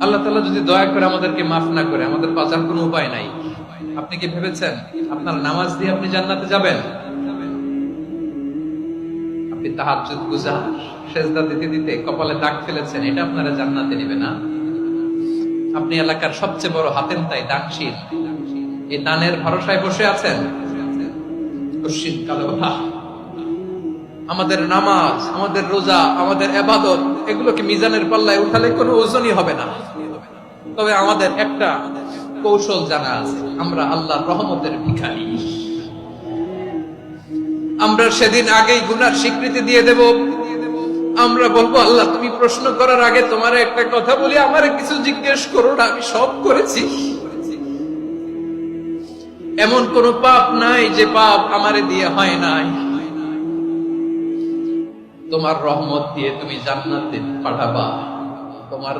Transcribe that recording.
আল্লাহ তাআলা যদি দয়া করে আমাদেরকে মাফ না করে, আমাদের বাঁচার কোনো উপায় নাই। আপনি কি ভেবেছেন আপনার নামাজ দিয়ে আপনি জান্নাতে যাবেন? আপনি তাহাজ্জুদ গুজার, সেজদা দিতে দিতে কপালে দাগ ফেলেছেন, এটা আপনারা জান্নাতে নেবে না। আপনি এলাকার সবচেয়ে বড় হাতেম তাই দানশীল, এই দানের ভরসায় বসে আছেন। আমাদের নামাজ, আমাদের রোজা, আমাদের ইবাদত, এগুলোকে মিজানের পাল্লায় উঠালে কোনো ওজনই হবে না। তবে আমাদের একটা কৌশল জানা আছে, আমরা আল্লাহর রহমতের ভিখারি। আমরা সেদিন আগেই গুনার স্বীকৃতি দিয়ে দেব। আমরা বলবো, আল্লাহ তুমি প্রশ্ন করার আগে তোমার একটা কথা বলি, আমারে কিছু জিজ্ঞেস করো না, আমি সব করেছি। এমন কোন পাপ নাই যে পাপ আমারে দিয়ে হয় নাই। তোমার রহমত দিয়ে তুমি জান্নাতে পাঠাবা। তোমার